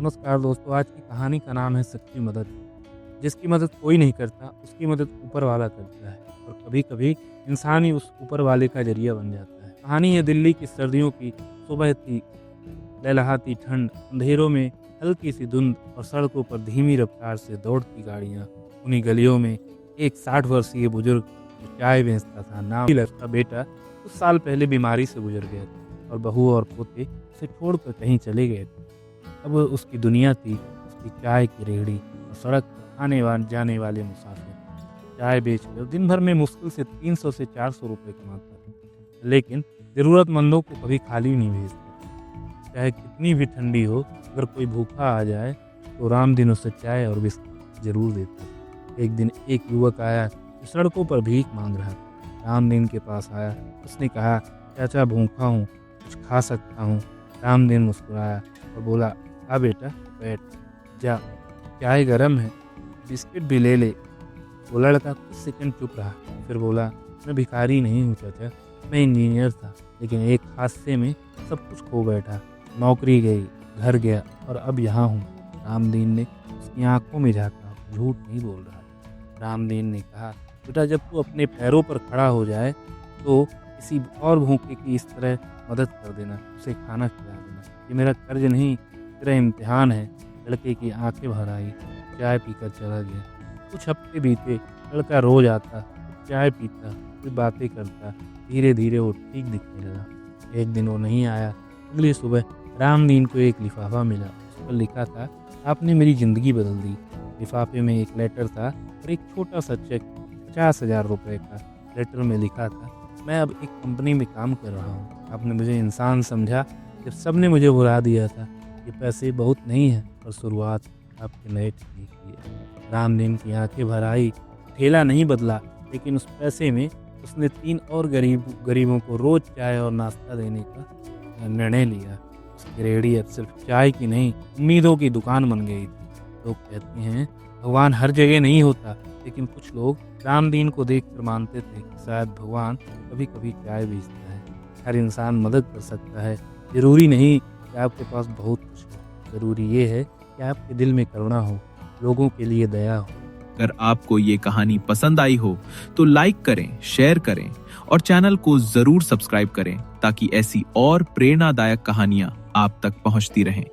नमस्कार दोस्तों, आज की कहानी का नाम है सच्ची मदद। जिसकी मदद कोई नहीं करता, उसकी मदद ऊपर वाला करता है और कभी-कभी इंसान ही उस ऊपर वाले का ज़रिया बन जाता है। कहानी है दिल्ली की सर्दियों की। सुबह थी, लहलहाती ठंड, अंधेरों में हल्की सी धुंध और सड़कों पर धीमी रफ्तार से दौड़ती गाड़ियाँ। उन्हीं गलियों में एक 60 वर्षीय बुजुर्ग जो चाय बेचता था, नाम का बेटा कुछ साल पहले बीमारी से गुजर गया था और बहू और पोते उसे छोड़कर कहीं चले गए थे। अब उसकी दुनिया थी उसकी चाय की रेहड़ी और सड़क पर जाने वाले मुसाफिर। चाय बेचकर दिन भर में मुश्किल से 300 से 400 रुपए कमाता था, लेकिन ज़रूरतमंदों को कभी खाली नहीं भेजता। चाहे कितनी भी ठंडी हो, अगर कोई भूखा आ जाए तो रामदीन उसे चाय और बिस्कुट जरूर देता। एक दिन एक युवक आया जो सड़कों पर भीख मांग रहा था। रामदीन के पास आया, उसने कहा, चाचा भूखा हूँ, कुछ खा सकता हूँ? रामदीन मुस्कुराया और बोला, हाँ बेटा बैठ, जा, चाय गरम है, बिस्किट भी ले ले। वो लड़का कुछ सेकंड चुप रहा, फिर बोला, मैं भिखारी नहीं हूँ चाचा, मैं इंजीनियर था, लेकिन एक हादसे में सब कुछ खो बैठा। नौकरी गई, घर गया और अब यहाँ हूँ। रामदीन ने उसकी आंखों में झांका, झूठ नहीं बोल रहा। रामदीन ने कहा, बेटा जब तू अपने पैरों पर खड़ा हो जाए तो किसी और भूखे की इस तरह मदद कर देना, उसे खाना खिला देना। ये मेरा कर्ज नहीं, तेरा इम्तिहान है। लड़के की आंखें भर आई, चाय पीकर चला गया। कुछ हफ्ते बीते, लड़का रोज आता, चाय पीता, फिर बातें करता। धीरे धीरे वो ठीक दिखने लगा। एक दिन वो नहीं आया। अगली सुबह रामदीन को एक लिफाफा मिला। उस पर लिखा था, आपने मेरी ज़िंदगी बदल दी। लिफाफे में एक लेटर था और एक छोटा सा चेक 50,000 रुपये का। लेटर में लिखा था, मैं अब एक कंपनी में काम कर रहा हूँ। आपने मुझे इंसान समझा जब सबने मुझे भुला दिया था। ये पैसे बहुत नहीं है और शुरुआत आपके नए ठेले की है। रामदीन की आंखें भर आई। ठेला नहीं बदला, लेकिन उस पैसे में उसने 3 और गरीबों को रोज चाय और नाश्ता देने का निर्णय लिया। उसकी रेहड़ी अब सिर्फ चाय की नहीं, उम्मीदों की दुकान बन गई थी। लोग कहते हैं भगवान हर जगह नहीं होता, लेकिन कुछ लोग रामदीन को देखकर मानते थे कि शायद भगवान कभी कभी चाय बेचता है। हर इंसान मदद कर सकता है। जरूरी नहीं कि आपके पास बहुत कुछ हो, ज़रूरी ये है कि आपके दिल में करुणा हो, लोगों के लिए दया हो। अगर आपको ये कहानी पसंद आई हो तो लाइक करें, शेयर करें और चैनल को जरूर सब्सक्राइब करें ताकि ऐसी और प्रेरणादायक कहानियां आप तक पहुंचती रहें।